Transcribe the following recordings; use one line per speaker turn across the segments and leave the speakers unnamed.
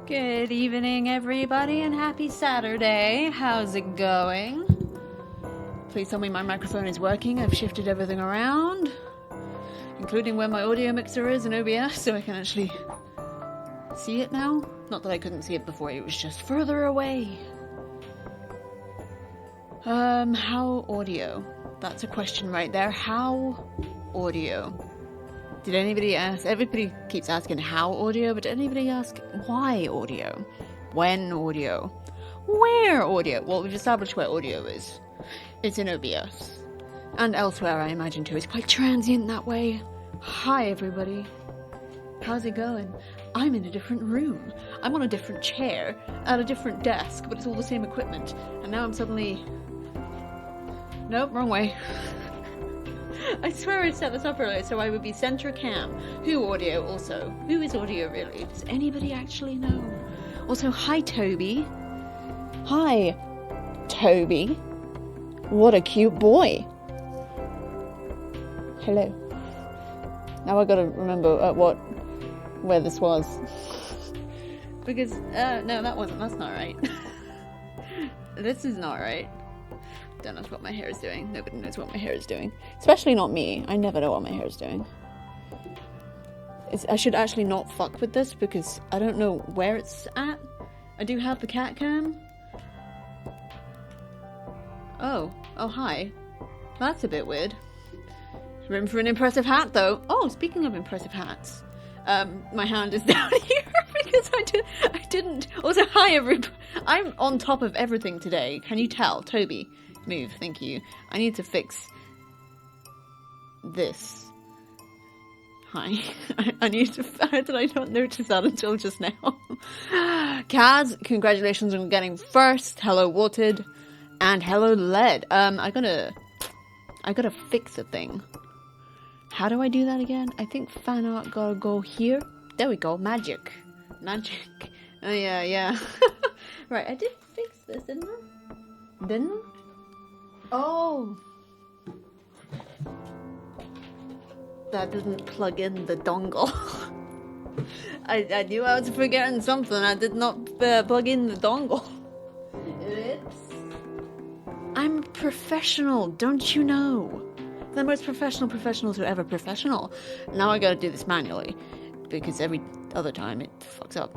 Good evening, everybody, and happy Saturday. How's it going? Please tell me my microphone is working. I've shifted everything around, including where my audio mixer is in OBS, so I can actually see it now. Not that I couldn't see it before, it was just further away. How audio? That's a question right there. How audio? Did anybody ask? Everybody keeps asking how audio, but did anybody ask why audio? When audio? Where audio? Well, we've established where audio is. It's in OBS. And elsewhere, I imagine, too. It's quite transient that way. Hi, everybody. How's it going? I'm in a different room. I'm on a different chair, at a different desk, but it's all the same equipment. And now I'm suddenly... Nope, wrong way. I swear I set this up earlier so I would be center cam. Who audio also? Who is audio really? Does anybody actually know? Also, hi Toby. Hi, Toby. What a cute boy. Hello. Now I gotta remember where this was. Because, no, that's not right. This is not right. Don't know what my hair is doing. Nobody knows what my hair is doing. Especially not me. I never know what my hair is doing. I should actually not fuck with this because I don't know where it's at. I do have the cat cam. Oh, hi. That's a bit weird. Room for an impressive hat, though. Oh, speaking of impressive hats. My hand is down here because I didn't. Also, hi everybody. I'm on top of everything today. Can you tell? Toby. Move, thank you. I need to fix this. Hi. I need to... How did I not notice that until just now? Kaz, congratulations on getting first. Hello, Watered. And hello, Led. I gotta fix a thing. How do I do that again? I think fan art gotta go here. There we go. Magic. Oh, yeah. Right, I did fix this, didn't I? Didn't I? Oh! That didn't plug in the dongle. I knew I was forgetting something. I did not plug in the dongle. Oops. I'm professional, don't you know? The most professional professionals who are ever professional. Now I gotta do this manually. Because every other time it fucks up.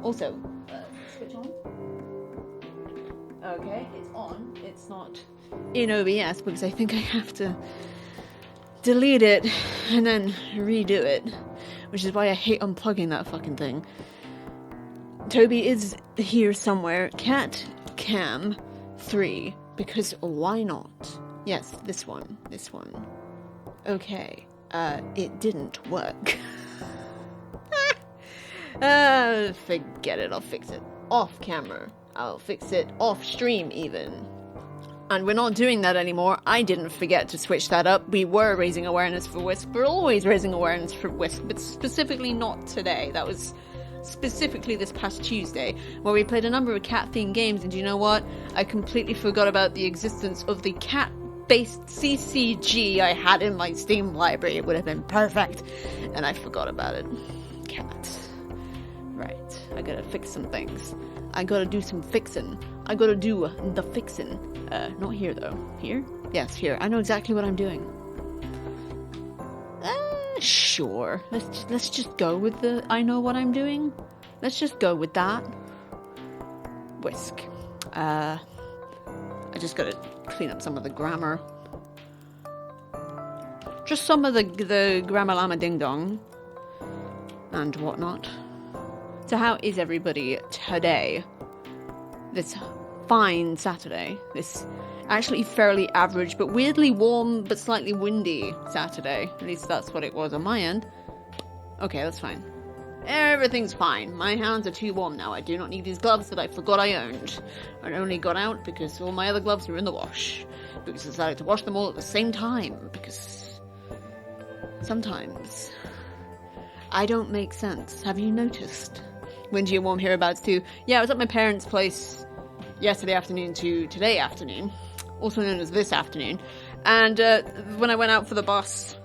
Also, switch on. Okay, it's on. It's not in OBS because I think I have to delete it and then redo it, which is why I hate unplugging that fucking thing. Toby is here somewhere. Cat Cam 3, because why not? Yes, this one. Okay, it didn't work. Forget it, I'll fix it. Off camera. I'll fix it off stream even. And we're not doing that anymore. I didn't forget to switch that up. We were raising awareness for Whisk. We're always raising awareness for Whisk, but specifically not today. That was specifically this past Tuesday, where we played a number of cat-themed games, and you know what? I completely forgot about the existence of the cat-based CCG I had in my Steam library. It would have been perfect, and I forgot about it. Cat. Right. I gotta fix some things. I gotta do some fixin'. I gotta do the fixin'. Not here though. Here? Yes, here. I know exactly what I'm doing. Sure. Let's just go with the I know what I'm doing. Let's just go with that. Whisk. I just gotta clean up some of the grammar. Just some of the grammar llama ding dong. And whatnot. So how is everybody today? This fine Saturday. This actually fairly average, but weirdly warm, but slightly windy Saturday. At least that's what it was on my end. Okay, that's fine. Everything's fine. My hands are too warm now. I do not need these gloves that I forgot I owned. I only got out because all my other gloves were in the wash. Because I decided to wash them all at the same time. Because sometimes I don't make sense. Have you noticed? Windy and warm hereabouts too. Yeah, I was at my parents' place yesterday afternoon to today afternoon, also known as this afternoon. And when I went out for the bus,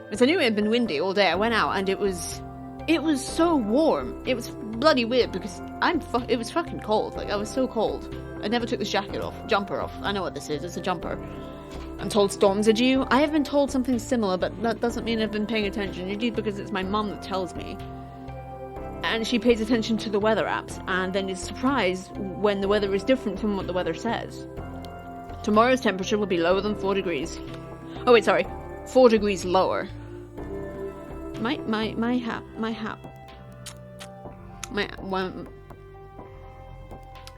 because I knew it had been windy all day, I went out and it was It was so warm. It was bloody weird because it was fucking cold. Like, I was so cold. I never took this jumper off. I know what this is. It's a jumper. I'm told storms are due. I have been told something similar, but that doesn't mean I've been paying attention. Usually because it's my mum that tells me. And she pays attention to the weather apps, and then is surprised when the weather is different from what the weather says. Tomorrow's temperature will be lower than 4 degrees. Oh wait, sorry. 4 degrees lower. My hat.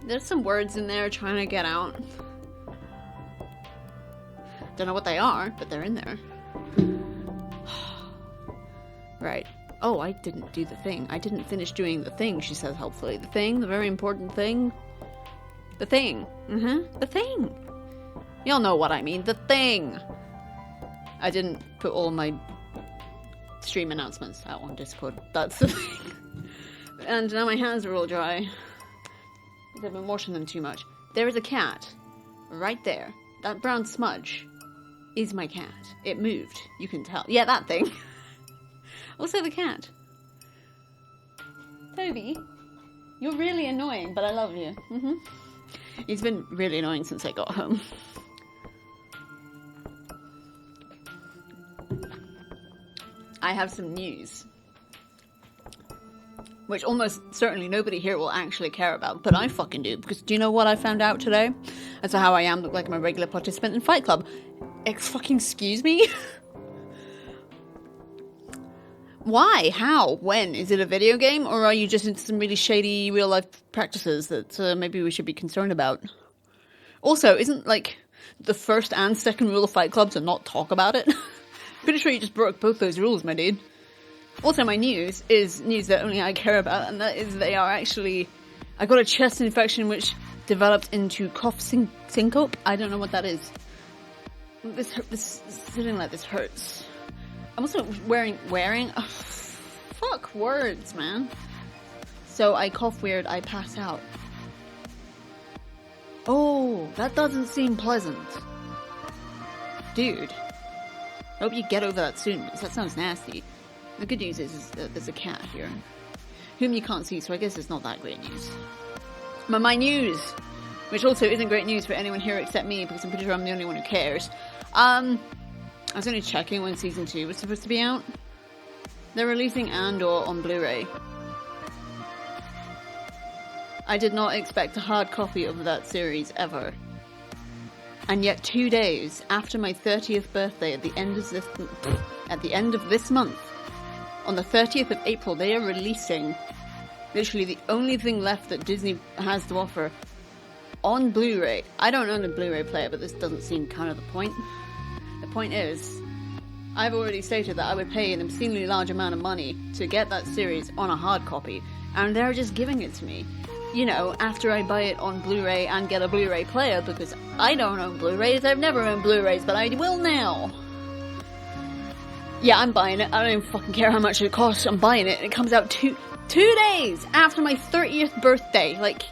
There's some words in there trying to get out. Don't know what they are, but they're in there. Right. Oh, I didn't do the thing. I didn't finish doing the thing, she says helpfully. The thing, the very important thing. The thing. The thing. Y'all know what I mean. The thing. I didn't put all my stream announcements out on Discord. That's the thing. And now my hands are all dry. I've been washing them too much. There is a cat. Right there. That brown smudge is my cat. It moved. You can tell. Yeah, that thing. Also the cat. Toby, you're really annoying, but I love you. He's been really annoying since I got home. I have some news. Which almost certainly nobody here will actually care about, but I fucking do. Because do you know what I found out today? As to how I look like I'm a regular participant in Fight Club. Excuse me? Why? How? When? Is it a video game? Or are you just into some really shady real-life practices that maybe we should be concerned about? Also, isn't, like, the first and second rule of Fight Club to not talk about it? Pretty sure you just broke both those rules, my dude. Also, my news is news that only I care about, and that is they are actually... I got a chest infection which developed into cough syncope. I don't know what that is. This sitting like this hurts. I'm also wearing... Oh, fuck words, man. So I cough weird, I pass out. Oh, that doesn't seem pleasant. Dude. I hope you get over that soon, because that sounds nasty. The good news is that there's a cat here, whom you can't see, so I guess it's not that great news. But my news, which also isn't great news for anyone here except me, because I'm pretty sure I'm the only one who cares. I was only checking when Season 2 was supposed to be out. They're releasing Andor on Blu-ray. I did not expect a hard copy of that series, ever. And yet 2 days after my 30th birthday, at the end of this month, on the 30th of April, they are releasing literally the only thing left that Disney has to offer on Blu-ray. I don't own a Blu-ray player, but this doesn't seem kind of the point. The point is, I've already stated that I would pay an obscenely large amount of money to get that series on a hard copy, and they're just giving it to me. You know, after I buy it on Blu-ray and get a Blu-ray player, because I don't own Blu-rays, I've never owned Blu-rays, but I will now. Yeah, I'm buying it. I don't even fucking care how much it costs. I'm buying it. And it comes out two days after my 30th birthday. Like,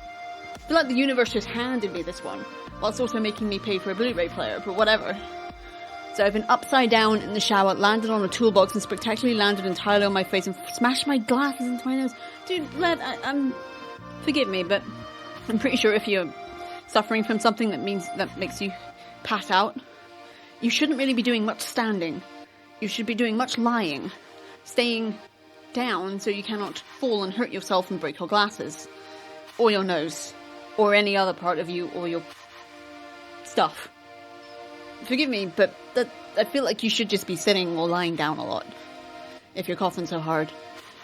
I feel like the universe just handed me this one, whilst also making me pay for a Blu-ray player, but whatever. So I've been upside down in the shower, landed on a toolbox, and spectacularly landed entirely on my face and smashed my glasses into my nose. Dude, I'm... Forgive me, but I'm pretty sure if you're suffering from something that makes you pass out, you shouldn't really be doing much standing. You should be doing much lying, staying down so you cannot fall and hurt yourself and break your glasses, or your nose, or any other part of you, or your stuff. Forgive me, but I feel like you should just be sitting or lying down a lot, if you're coughing so hard,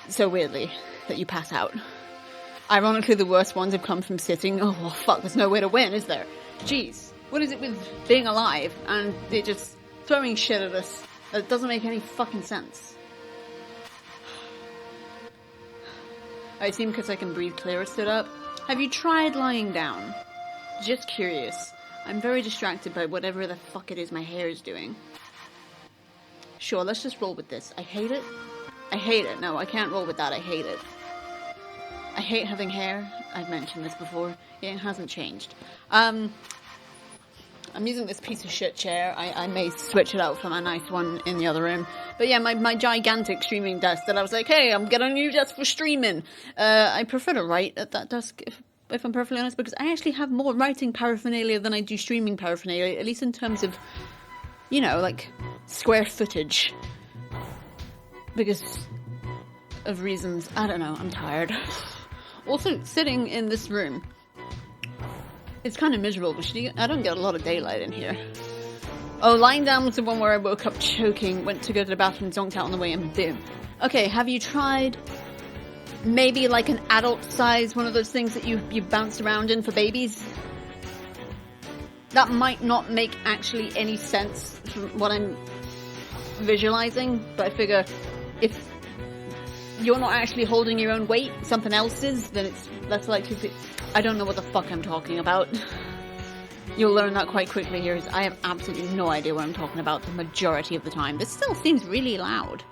so weirdly, that you pass out. Ironically, the worst ones have come from sitting. Oh, well, fuck, there's no way to win, is there? Jeez, what is it with being alive and they're just throwing shit at us that doesn't make any fucking sense? I assume because I can breathe clearer stood up. Have you tried lying down? Just curious. I'm very distracted by whatever the fuck it is my hair is doing. Sure, let's just roll with this. I hate it. I hate it. No, I can't roll with that. I hate it. I hate having hair. I've mentioned this before. It hasn't changed. I'm using this piece of shit chair. I may switch it out for my nice one in the other room. But yeah, my gigantic streaming desk that I was like, hey, I'm getting a new desk for streaming. I prefer to write at that desk, if I'm perfectly honest, because I actually have more writing paraphernalia than I do streaming paraphernalia, at least in terms of, you know, like, square footage. Because of reasons, I don't know, I'm tired. Also, sitting in this room, it's kind of miserable, but I don't get a lot of daylight in here. Oh, lying down was the one where I woke up choking, went to go to the bathroom, zonked out on the way, and boom. Okay, have you tried maybe like an adult size, one of those things that you've bounced around in for babies? That might not make actually any sense from what I'm visualizing, but I figure if you're not actually holding your own weight, something else is, then it's less likely to... I don't know what the fuck I'm talking about. You'll learn that quite quickly here. I have absolutely no idea what I'm talking about the majority of the time. This still seems really loud.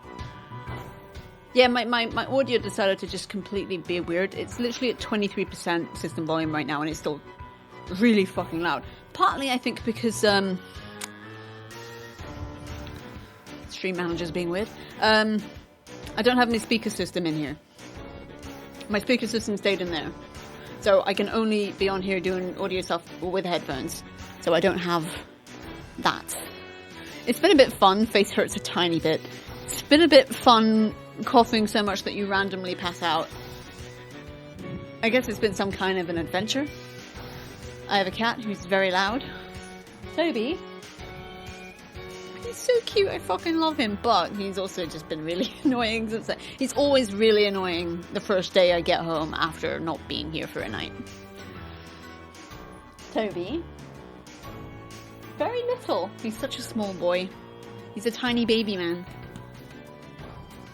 Yeah, my audio decided to just completely be weird. It's literally at 23% system volume right now, and it's still really fucking loud. Partly, I think, because Stream Manager's being weird. I don't have any speaker system in here. My speaker system stayed in there. So I can only be on here doing audio stuff with headphones. So I don't have that. It's been a bit fun. Face hurts a tiny bit. It's been a bit fun coughing so much that you randomly pass out. I guess it's been some kind of an adventure. I have a cat who's very loud. Toby. He's so cute, I fucking love him, but he's also just been really annoying since he's always really annoying the first day I get home after not being here for a night. Toby. Very little. He's such a small boy. He's a tiny baby man.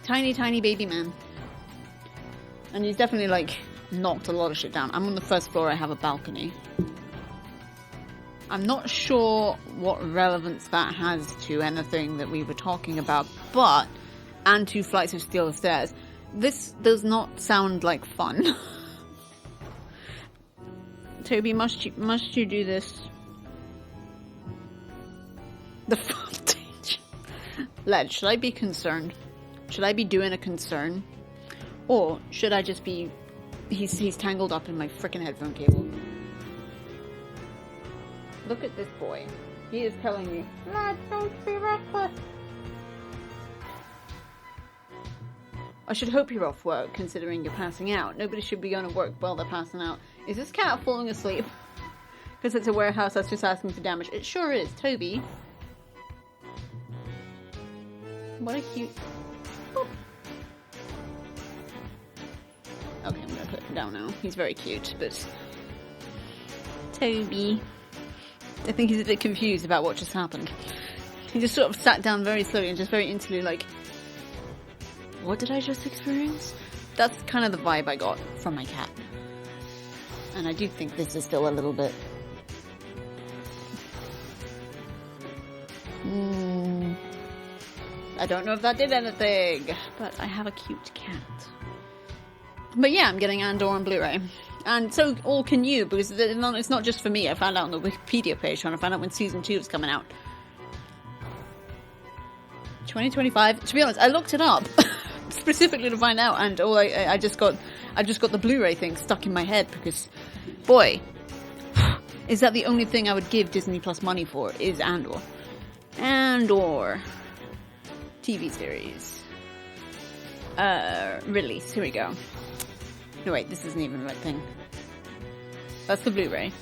Tiny, tiny baby man. And he's definitely, like, knocked a lot of shit down. I'm on the first floor, I have a balcony. I'm not sure what relevance that has to anything that we were talking about, but, and 2 flights of steel stairs. This does not sound like fun. Toby, must you do this? The footage. Led, should I be concerned? Should I be doing a concern? Or should I just be... He's tangled up in my frickin' headphone cable. Look at this boy. He is telling me, Lad, don't be reckless. I should hope you're off work, considering you're passing out. Nobody should be going to work while they're passing out. Is this cat falling asleep? Because it's a warehouse that's just asking for damage. It sure is. Toby. What a cute... Boop. Okay, I'm going to put him down now. He's very cute, but... Toby... I think he's a bit confused about what just happened. He just sort of sat down very slowly and just very instantly like, what did I just experience? That's kind of the vibe I got from my cat. And I do think this is still a little bit... I don't know if that did anything, but I have a cute cat. But yeah, I'm getting Andor on Blu-ray. And so all can you, because it's not just for me. I found out on the Wikipedia page trying to find out when season 2 is coming out. 2025. To be honest, I looked it up specifically to find out, and I just got the Blu-ray thing stuck in my head because, boy, is that the only thing I would give Disney Plus money for is Andor. Andor TV series release. Here we go. No, wait, this isn't even the right thing. That's the Blu-ray.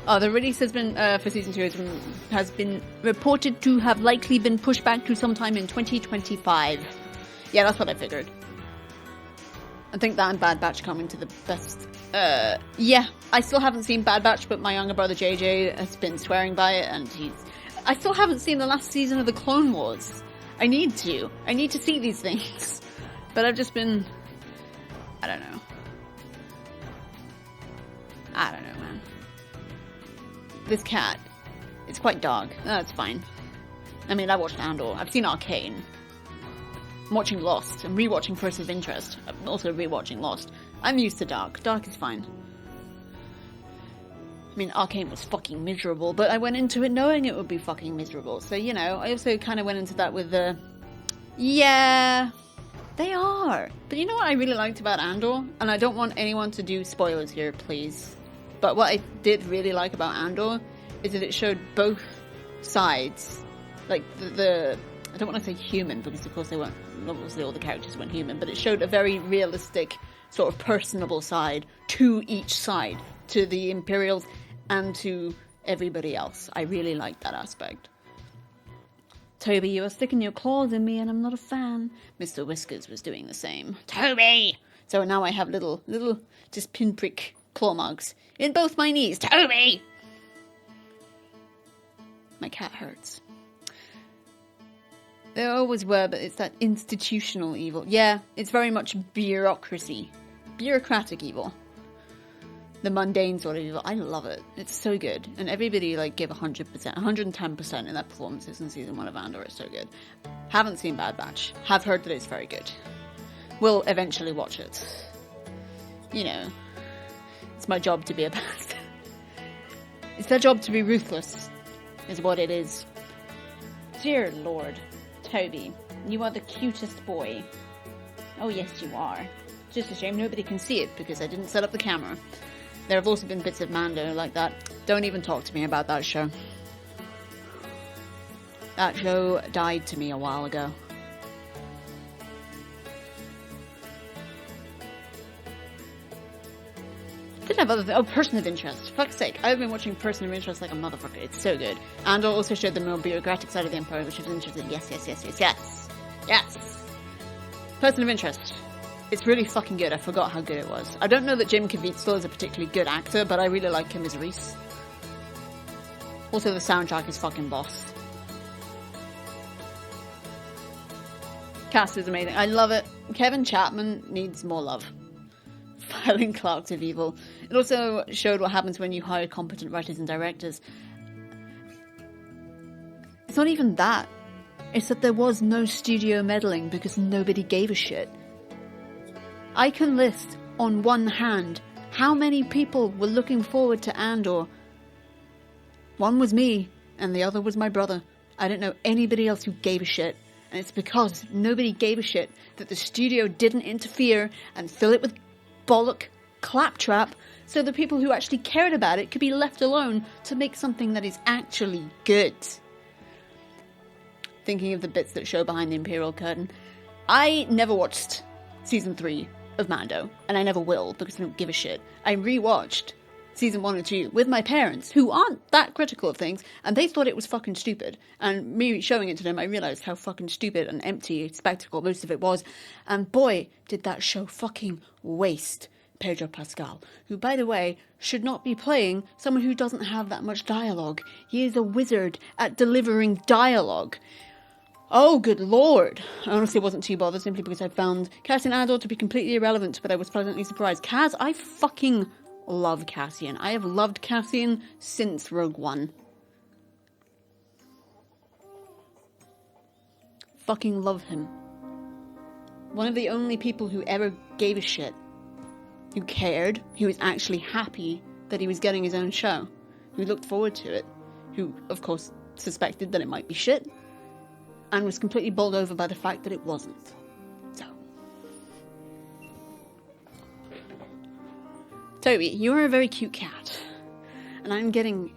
Oh, the release has been, for season 2 has been reported to have likely been pushed back to sometime in 2025. Yeah, that's what I figured. I think that and Bad Batch coming to the best. Yeah, I still haven't seen Bad Batch, but my younger brother JJ has been swearing by it, and I still haven't seen the last season of the Clone Wars. I need to see these things. But I've just been... I don't know, man. This cat, it's quite dark. That's fine. I mean, I watched Andor. I've seen Arcane. I'm watching Lost. I'm rewatching Person of Interest. I'm also rewatching Lost. I'm used to dark. Dark is fine. I mean, Arcane was fucking miserable, but I went into it knowing it would be fucking miserable. So, you know, I also kind of went into that with the... Yeah, they are. But you know what I really liked about Andor? And I don't want anyone to do spoilers here, please. But what I did really like about Andor is that it showed both sides. Like, the I don't want to say human, because of course they weren't... Obviously all the characters weren't human, but it showed a very realistic, sort of personable side to each side. To the Imperials and to everybody else. I really liked that aspect. Toby, you are sticking your claws in me and I'm not a fan. Mr. Whiskers was doing the same. Toby! So now I have little, just pinprick claw marks in both my knees. Toby! My cat hurts. There always were, but it's that institutional evil. Yeah, it's very much bureaucracy. Bureaucratic evil. The mundane sort of evil. I love it. It's so good. And everybody, like, gave 100%, 110% in their performances in season 1 of Andor. It's so good. Haven't seen Bad Batch. Have heard that it's very good. Will eventually watch it. You know, it's my job to be a bastard. It's their job to be ruthless, is what it is. Dear Lord, Toby, you are the cutest boy. Oh yes, you are. Just a shame nobody can see it because I didn't set up the camera. There have also been bits of Mando like that. Don't even talk to me about that show. That show died to me a while ago. Didn't have other things. Oh, Person of Interest. Fuck's sake. I've been watching Person of Interest like a motherfucker. It's so good. And also showed the more bureaucratic side of the Empire, which was interesting. Yes, yes, yes, yes, yes. Yes. Person of Interest. It's really fucking good. I forgot how good it was. I don't know that Jim Caviezel is a particularly good actor, but I really like him as Reese. Also, the soundtrack is fucking boss. Cast is amazing. I love it. Kevin Chapman needs more love. Filing Clerks of Evil. It also showed what happens when you hire competent writers and directors. It's not even that. It's that there was no studio meddling because nobody gave a shit. I can list on one hand how many people were looking forward to Andor. One was me, and the other was my brother. I don't know anybody else who gave a shit. And it's because nobody gave a shit that the studio didn't interfere and fill it with bollock claptrap so the people who actually cared about it could be left alone to make something that is actually good. Thinking of the bits that show behind the Imperial Curtain, I never watched season 3 of Mando, and I never will because I don't give a shit. I rewatched season 1 and 2 with my parents, who aren't that critical of things, and they thought it was fucking stupid. And me showing it to them, I realised how fucking stupid and empty spectacle most of it was. And boy, did that show fucking waste Pedro Pascal, who, by the way, should not be playing someone who doesn't have that much dialogue. He is a wizard at delivering dialogue. Oh, good lord. I honestly wasn't too bothered simply because I found Cassian Andor to be completely irrelevant, but I was pleasantly surprised. Kaz, I fucking love Cassian. I have loved Cassian since Rogue One. Fucking love him. One of the only people who ever gave a shit. Who cared. Who was actually happy that he was getting his own show. Who looked forward to it. Who, of course, suspected that it might be shit. And was completely bowled over by the fact that it wasn't. So. Toby, you're a very cute cat. And I'm getting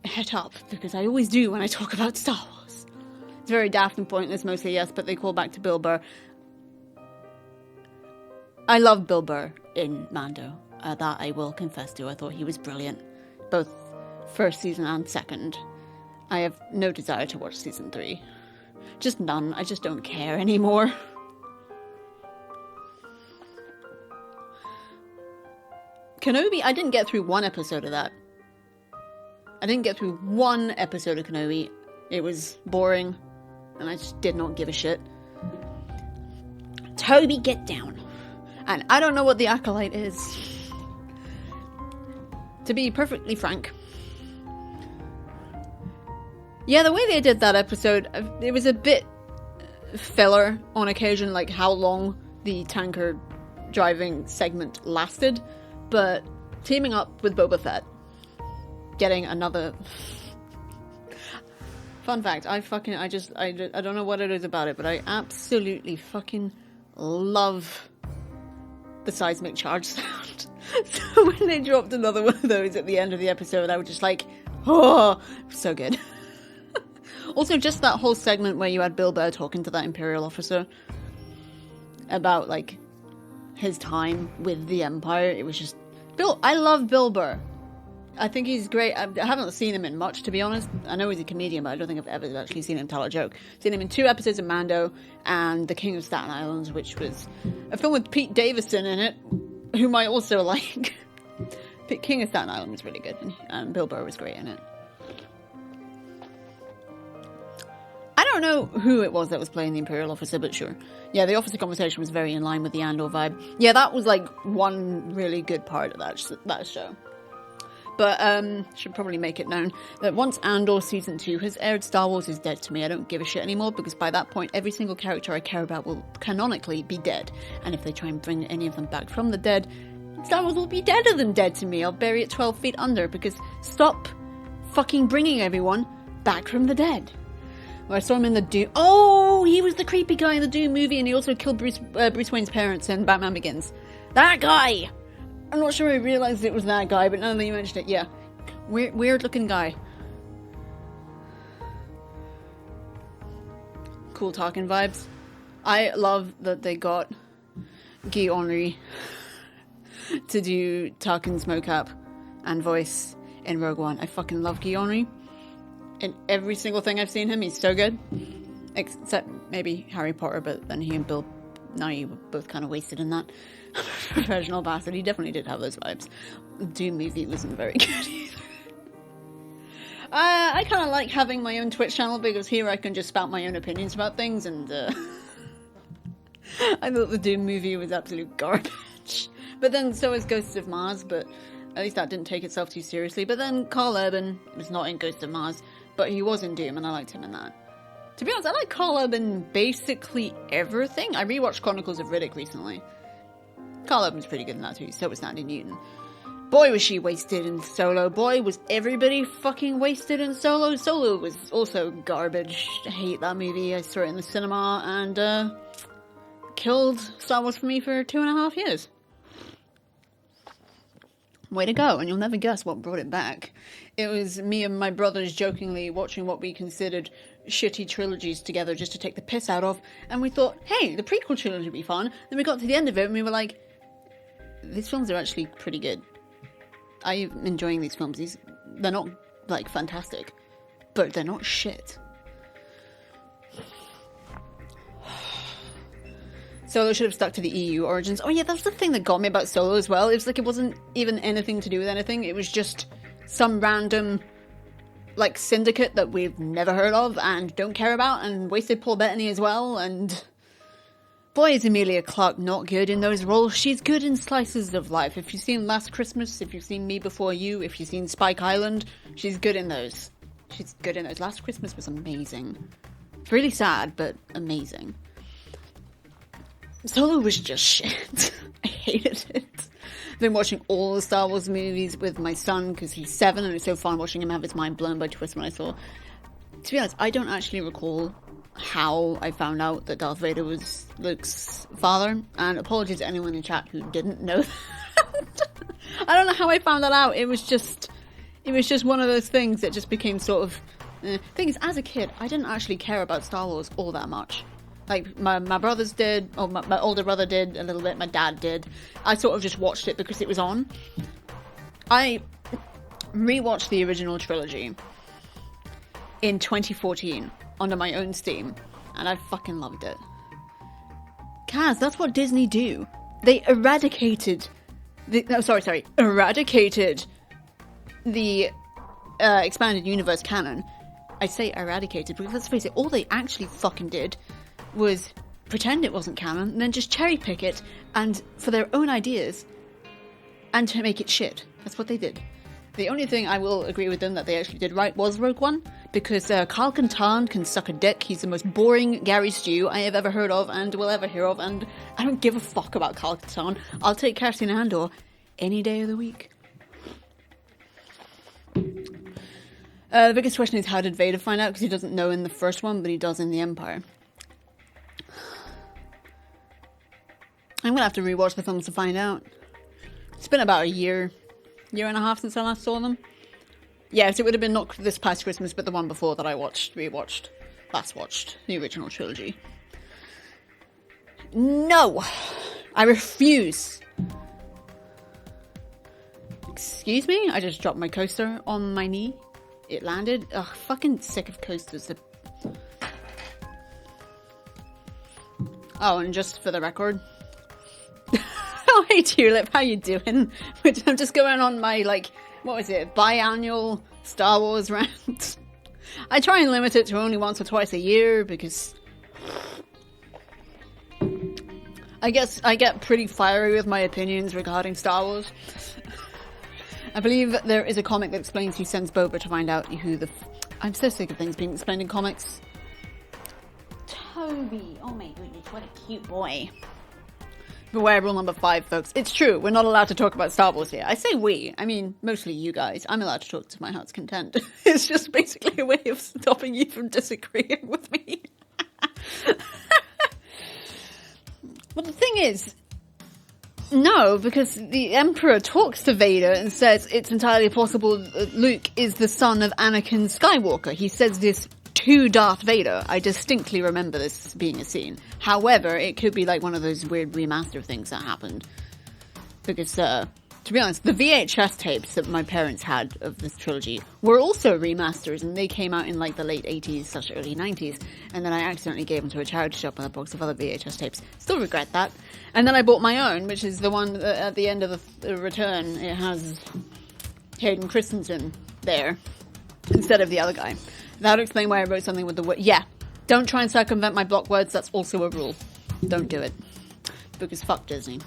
het up, because I always do when I talk about Star Wars. It's very daft and pointless, mostly, yes, but they call back to Bill Burr. I love Bill Burr in Mando. That I will confess to. I thought he was brilliant. Both first season and second. I have no desire to watch season 3. Just none. I just don't care anymore. Kenobi, I didn't get through one episode of that. I didn't get through one episode of Kenobi. It was boring, and I just did not give a shit. Toby, get down. And I don't know what the Acolyte is. To be perfectly frank. Yeah, the way they did that episode, it was a bit filler on occasion, like how long the tanker driving segment lasted, but teaming up with Boba Fett, getting another... Fun fact, I don't know what it is about it, but I absolutely fucking love the seismic charge sound. So when they dropped another one of those at the end of the episode, I was just like, oh, so good. Also, just that whole segment where you had Bill Burr talking to that Imperial officer about, like, his time with the Empire. It was just... I love Bill Burr. I think he's great. I haven't seen him in much, to be honest. I know he's a comedian, but I don't think I've ever actually seen him tell a joke. Seen him in 2 episodes of Mando and The King of Staten Island, which was a film with Pete Davidson in it, whom I also like. King of Staten Island was really good, and Bill Burr was great in it. I don't know who it was that was playing the Imperial officer, but sure. Yeah, the officer conversation was very in line with the Andor vibe. Yeah, that was like one really good part of that show. But, should probably make it known that once Andor Season 2 has aired, Star Wars is dead to me. I don't give a shit anymore, because by that point, every single character I care about will canonically be dead. And if they try and bring any of them back from the dead, Star Wars will be deader than dead to me. I'll bury it 12 feet under, because stop fucking bringing everyone back from the dead. Well, I saw him in the Doom... Oh, he was the creepy guy in the Doom movie, and he also killed Bruce Wayne's parents in Batman Begins. That guy! I'm not sure I realised it was that guy, but now that you mentioned it, yeah. Weird looking guy. Cool talking vibes. I love that they got Guy Henry to do Tarkin's mocap and voice in Rogue One. I fucking love Guy Henry. In every single thing I've seen him, he's so good. Except maybe Harry Potter, but then he and Bill Nye were both kind of wasted in that. Professional bastard. He definitely did have those vibes. The Doom movie wasn't very good either. I kind of like having my own Twitch channel, because here I can just spout my own opinions about things, and I thought the Doom movie was absolute garbage. But then so is Ghosts of Mars, but at least that didn't take itself too seriously. But then Carl Urban was not in Ghosts of Mars, but he was in Doom, and I liked him in that. To be honest, I like Carl Urban basically everything. I rewatched Chronicles of Riddick recently. Carl Urban's pretty good in that too, so was Sandy Newton. Boy, was she wasted in Solo. Boy, was everybody fucking wasted in Solo. Solo was also garbage. I hate that movie. I saw it in the cinema, and killed Star Wars for me for 2.5 years. Way to go, and you'll never guess what brought it back. It was me and my brothers jokingly watching what we considered shitty trilogies together just to take the piss out of, and we thought, hey, the prequel trilogy would be fun. Then we got to the end of it and we were like, these films are actually pretty good. I'm enjoying these films. They're not, like, fantastic, but they're not shit. Solo should have stuck to the EU origins. Oh yeah, that's the thing that got me about Solo as well. It was like it wasn't even anything to do with anything. It was just some random, like, syndicate that we've never heard of and don't care about, and wasted Paul Bettany as well, and... Boy, is Emilia Clarke not good in those roles. She's good in slices of life. If you've seen Last Christmas, if you've seen Me Before You, if you've seen Spike Island, she's good in those. She's good in those. Last Christmas was amazing. It's really sad, but amazing. Solo was just shit. I hated it. I've been watching all the Star Wars movies with my son because he's 7, and it's so fun watching him have his mind blown by twists when I saw. To be honest, I don't actually recall how I found out that Darth Vader was Luke's father, and apologies to anyone in chat who didn't know that. I don't know how I found that out. It was just one of those things that just became sort of... Thing is, as a kid, I didn't actually care about Star Wars all that much. Like, my brothers did, or my older brother did a little bit, my dad did. I sort of just watched it because it was on. I rewatched the original trilogy in 2014 under my own steam, and I fucking loved it. Kaz, that's what Disney do. They eradicated the expanded universe canon. I say eradicated because, let's face it, all they actually fucking did was pretend it wasn't canon and then just cherry pick it and for their own ideas and to make it shit. That's what they did. The only thing I will agree with them that they actually did right was Rogue One, because Kyle Katarn can suck a dick. He's the most boring Gary Stew I have ever heard of and will ever hear of, and I don't give a fuck about Kyle Katarn. I'll take Cassian Andor any day of the week. The biggest question is, how did Vader find out? Because he doesn't know in the first one, but he does in the Empire. I'm going to have to rewatch the films to find out. It's been about a year and a half since I last saw them. Yes, it would have been not this past Christmas, but the one before that I watched the original trilogy. No! I refuse! Excuse me? I just dropped my coaster on my knee. It landed. Ugh, fucking sick of coasters. Oh, and just for the record... Oh, hey Tulip, how you doing? Which I'm just going on my, like, what was it, biannual Star Wars rant. I try and limit it to only once or twice a year, because I guess I get pretty fiery with my opinions regarding Star Wars. I believe there is a comic that explains who sends Boba to find out who the... I'm so sick of things being explained in comics. Toby, oh my goodness, what a cute boy. Beware rule number 5, folks. It's true, we're not allowed to talk about Star Wars here. I say we, I mean mostly you guys. I'm allowed to talk to my heart's content. It's just basically a way of stopping you from disagreeing with me. But the thing is, no, because the Emperor talks to Vader and says it's entirely possible that Luke is the son of Anakin Skywalker. He says this to Darth Vader. I distinctly remember this being a scene. However, it could be like one of those weird remaster things that happened. Because, to be honest, the VHS tapes that my parents had of this trilogy were also remasters, and they came out in like the late 80s / early 90s, and then I accidentally gave them to a charity shop with a box of other VHS tapes. Still regret that. And then I bought my own, which is the one at the end of the return. It has Hayden Christensen there instead of the other guy. That would explain why I wrote something with the word. Yeah, don't try and circumvent my block words. That's also a rule. Don't do it. Because fuck Disney.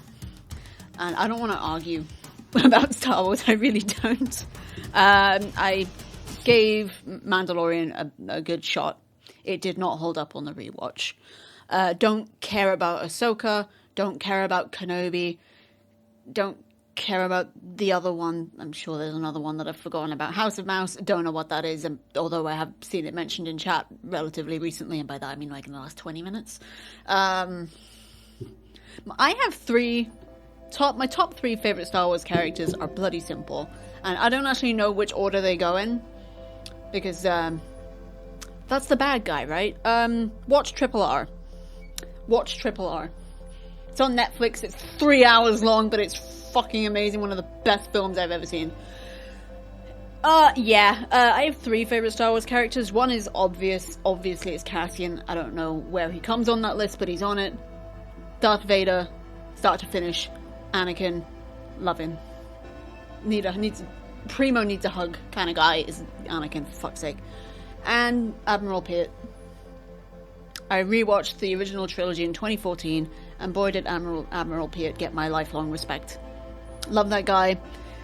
And I don't want to argue about Star Wars. I really don't. I gave Mandalorian a good shot. It did not hold up on the rewatch. Don't care about Ahsoka. Don't care about Kenobi. Don't care about the other one. I'm sure there's another one that I've forgotten about. House of Mouse, don't know what that is, and although I have seen it mentioned in chat relatively recently, and by that I mean like in the last 20 minutes. I have my top 3 favorite Star Wars characters are bloody simple, and I don't actually know which order they go in, because that's the bad guy, right? Watch Triple R. Watch Triple R. It's on Netflix. It's 3 hours long, but it's fucking amazing. One of the best films I've ever seen. I have 3 favorite Star Wars characters. One is obvious. Obviously, it's Cassian. I don't know where he comes on that list, but he's on it. Darth Vader, start to finish. Anakin, love him. Primo needs a hug kind of guy is Anakin, for fuck's sake. And Admiral Piet. I rewatched the original trilogy in 2014, and boy did Admiral Piet get my lifelong respect. Love that guy.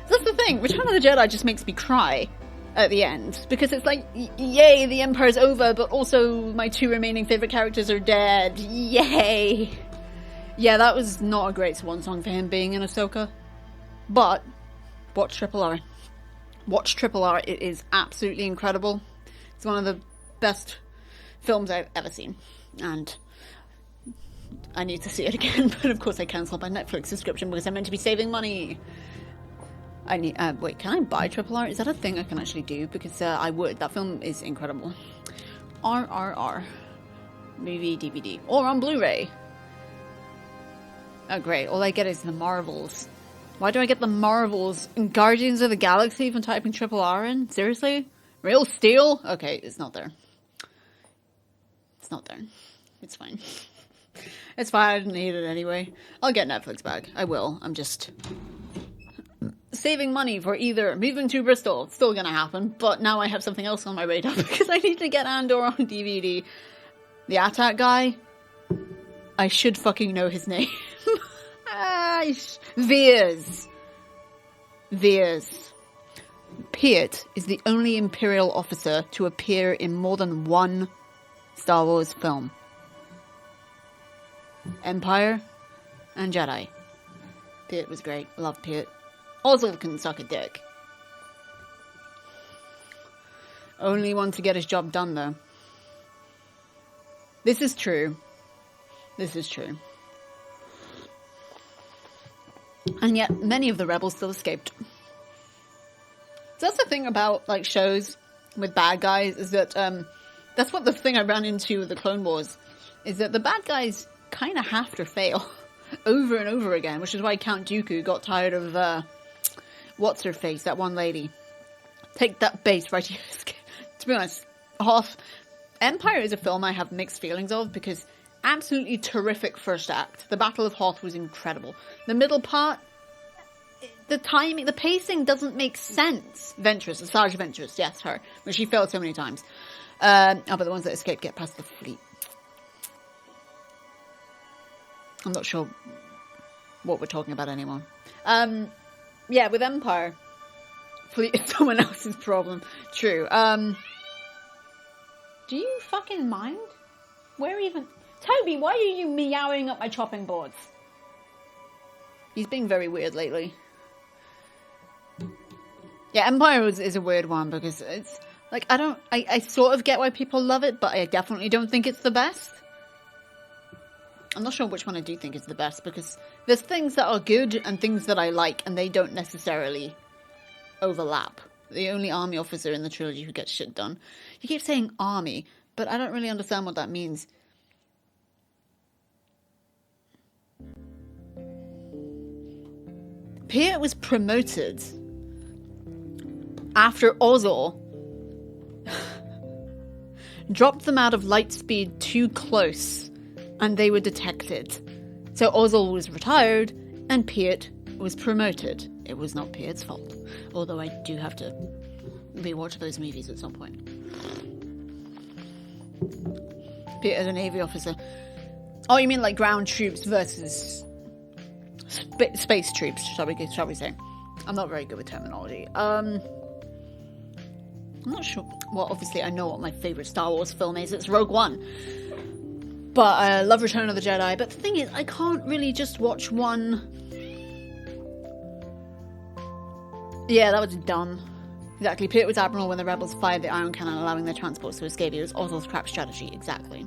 That's the thing, Return of the Jedi just makes me cry at the end, because it's like, yay, the Empire's over, but also my 2 remaining favourite characters are dead. Yay! Yeah, that was not a great swan song for him being in Ahsoka. But, watch Triple R. Watch Triple R, it is absolutely incredible. It's one of the best films I've ever seen. And I need to see it again, but of course I cancelled my Netflix subscription because I'm meant to be saving money. I need, wait, can I buy Triple R? Is that a thing I can actually do? Because I would. That film is incredible. RRR. Movie DVD. Or on Blu-ray. Oh great, all I get is the Marvels. Why do I get the Marvels and Guardians of the Galaxy from typing Triple R in? Seriously? Real Steel? Okay, it's not there. It's not there. It's fine. It's fine, I didn't need it anyway. I'll get Netflix back. I will. I'm just saving money for either moving to Bristol. It's still gonna happen, but now I have something else on my radar because I need to get Andor on DVD. The Attack guy? I should fucking know his name. Veers. Piet is the only Imperial officer to appear in more than one Star Wars film. Empire and Jedi. Piet was great. Love Piet. Also can suck a dick. Only one to get his job done, though. This is true. This is true. And yet, many of the rebels still escaped. So that's the thing about, like, shows with bad guys, is that, that's what the thing I ran into with the Clone Wars, is that the bad guys kind of have to fail over and over again, which is why Count Dooku got tired of, what's-her-face, that one lady. Take that base right here. To be honest, Empire is a film I have mixed feelings of, because absolutely terrific first act. The Battle of Hoth was incredible. The middle part, the timing, the pacing doesn't make sense. Ventress, Asajj Ventress, yes, her. But she failed so many times. But the ones that escaped get past the fleet. I'm not sure what we're talking about anymore. Yeah, with Empire, fleet is someone else's problem. True. Do you fucking mind? Where even... Toby, why are you meowing up my chopping boards? He's being very weird lately. Yeah, Empire is a weird one because it's... Like, I sort of get why people love it, but I definitely don't think it's the best. I'm not sure which one I do think is the best, because there's things that are good and things that I like, and they don't necessarily overlap. The only army officer in the trilogy who gets shit done. You keep saying army, but I don't really understand what that means. Piett was promoted after Ozzel dropped them out of light speed too close and they were detected. So Ozzel was retired and Piett was promoted. It was not Piett's fault. Although I do have to rewatch those movies at some point. Piett as a Navy officer. Oh, you mean like ground troops versus space troops, shall we say. I'm not very good with terminology. I'm not sure. Well, obviously I know what my favourite Star Wars film is. It's Rogue One. But I love Return of the Jedi. But the thing is, I can't really just watch one. Yeah, that was dumb. Exactly. Piett was admiral when the rebels fired the ion cannon, allowing their transports to escape. It was Ozzel's crap strategy. Exactly.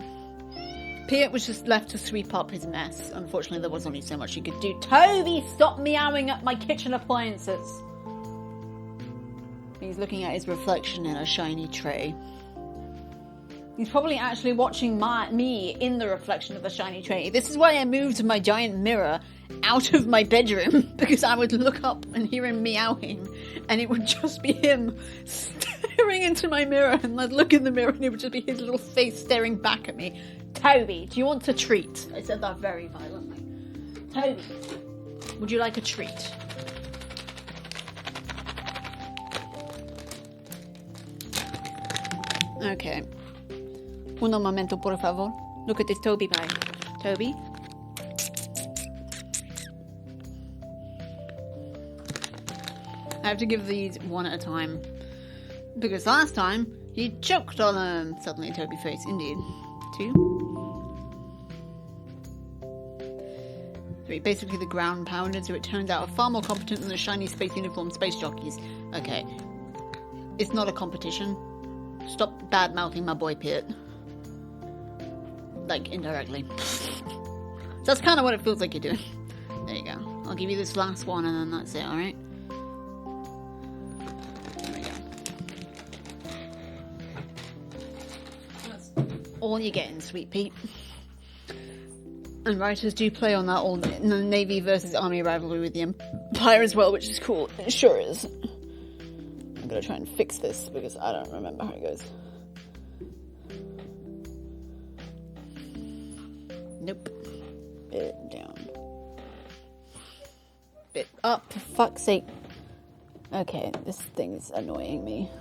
Piett was just left to sweep up his mess. Unfortunately, there was only so much he could do. Toby, stop meowing at my kitchen appliances. He's looking at his reflection in a shiny tray. He's probably actually watching me in the reflection of a shiny tray. This is why I moved my giant mirror out of my bedroom, because I would look up and hear him meowing, and it would just be him staring into my mirror, and I'd look in the mirror and it would just be his little face staring back at me. Toby, do you want a treat? I said that very violently. Toby, would you like a treat? Okay. Uno momento, por favor. Look at this Toby pie. Toby? I have to give these one at a time. Because last time, he choked on them. Suddenly Toby face, indeed. 2. 3. Basically the ground pounders, who it turns out are far more competent than the shiny space uniform space jockeys. Okay. It's not a competition. Stop bad-mouthing my boy Piett. Like, indirectly. So that's kind of what it feels like you're doing. There you go. I'll give you this last one and then that's it, alright? There we go. That's all you're getting, sweet Pete. And writers do play on that old Navy versus Army rivalry with the Empire as well, which is cool. It sure is. I'm gonna try and fix this because I don't remember how it goes. Nope. Bit down. Bit up, for fuck's sake. Okay, this thing's annoying me.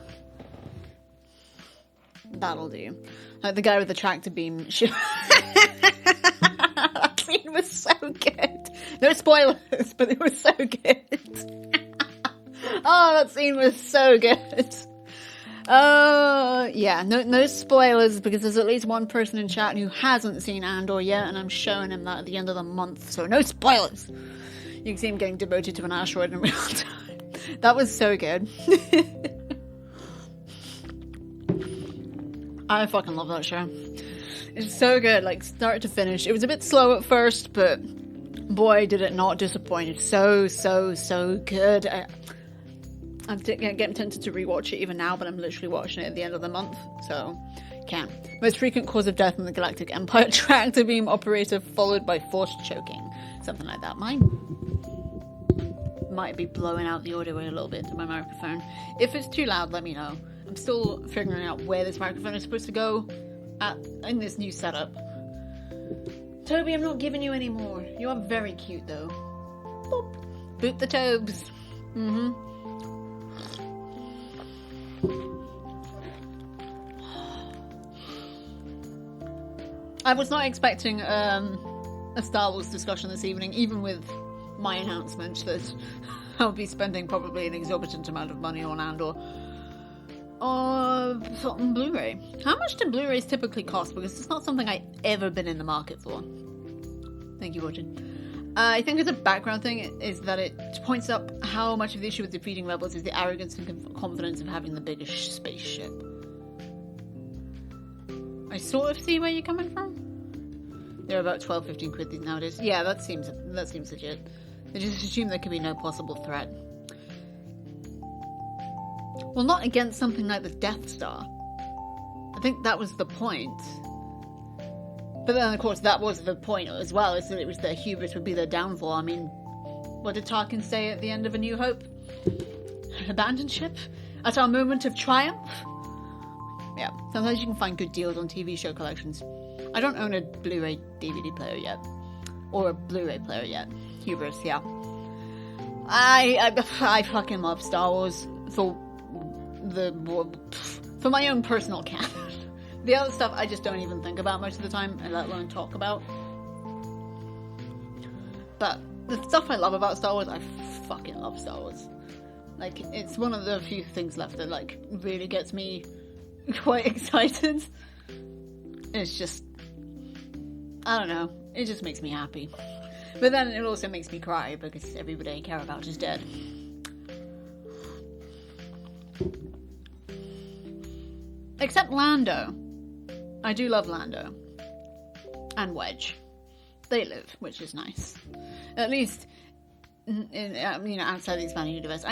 That'll do. Like the guy with the tractor beam. That scene was so good. No spoilers, but it was so good. Oh, that scene was so good. Yeah, no spoilers, because there's at least one person in chat who hasn't seen Andor yet, and I'm showing him that at the end of the month, so no spoilers. You can see him getting devoted to an asteroid in real time. That was so good. I fucking love that show. It's so good, like start to finish. It was a bit slow at first, but boy, did it not disappoint. It's so good. I'm getting tempted to rewatch it even now, but I'm literally watching it at the end of the month, so can't. Most frequent cause of death in the Galactic Empire: tractor beam operator followed by forced choking. Something like that. Mine might be blowing out the audio a little bit into my microphone. If it's too loud, let me know. I'm still figuring out where this microphone is supposed to go in this new setup. Toby, I'm not giving you any more. You are very cute, though. Boop. Boot the Tobes. I was not expecting a Star Wars discussion this evening, even with my announcement that I'll be spending probably an exorbitant amount of money on Andor. On Blu-ray. How much do Blu-rays typically cost? Because it's not something I've ever been in the market for. Thank you, Watching. I think as a background thing is that it points up how much of the issue with defeating rebels is the arrogance and confidence of having the biggest spaceship. I sort of see where you're coming from. They're about 12-15 quid nowadays. Yeah, that seems legit. They just assume there could be no possible threat. Well, not against something like the Death Star. I think that was the point. But then, of course, that was the point as well, is that it was their hubris would be their downfall. I mean, what did Tarkin say at the end of A New Hope? Abandon ship? At our moment of triumph? Yeah, sometimes you can find good deals on TV show collections. I don't own a Blu-ray DVD player yet. Or a Blu-ray player yet. Hubris, yeah. I fucking love Star Wars for my own personal canon. The other stuff I just don't even think about most of the time, and let alone talk about. But the stuff I love about Star Wars, I fucking love Star Wars. Like, it's one of the few things left that, like, really gets me quite excited. It's just, I don't know, it just makes me happy. But then it also makes me cry because everybody I care about is dead. Except Lando. I do love Lando. And Wedge. They live, which is nice. At least, outside the expanded universe.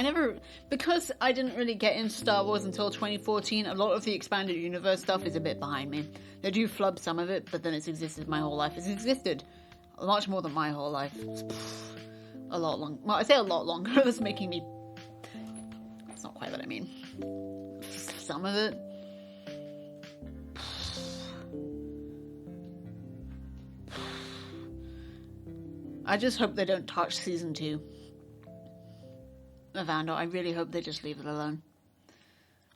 Because I didn't really get into Star Wars until 2014, a lot of the expanded universe stuff is a bit behind me. They do flub some of it, but then it's existed my whole life. It's existed much more than my whole life. A lot longer. Well, I say a lot longer. That's making me... That's not quite what I mean. Some of it. I just hope they don't touch season 2 of Andor. I really hope they just leave it alone.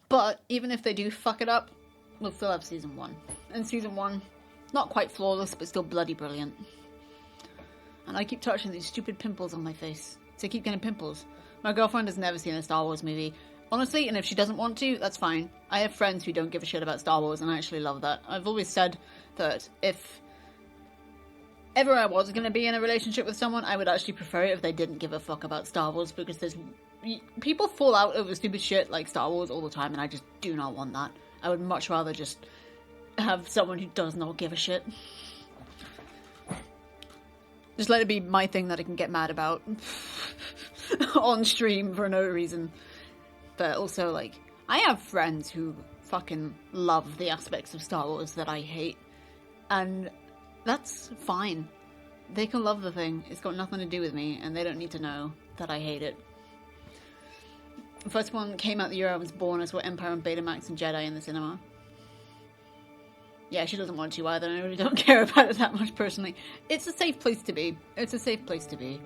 But even if they do fuck it up, we'll still have season 1. And season 1, not quite flawless, but still bloody brilliant. And I keep touching these stupid pimples on my face. So I keep getting pimples. My girlfriend has never seen a Star Wars movie. Honestly, and if she doesn't want to, that's fine. I have friends who don't give a shit about Star Wars, and I actually love that. I've always said that if ever I was going to be in a relationship with someone, I would actually prefer it if they didn't give a fuck about Star Wars, because people fall out over stupid shit like Star Wars all the time, and I just do not want that. I would much rather just have someone who does not give a shit. Just let it be my thing that I can get mad about on stream for no reason. But also, like, I have friends who fucking love the aspects of Star Wars that I hate, and that's fine. They can love the thing. It's got nothing to do with me, and they don't need to know that I hate it. The first one came out the year I was born. I saw Empire and Betamax and Jedi in the cinema. Yeah, she doesn't want to either, and I really don't care about it that much personally. It's a safe place to be. It's a safe place to be.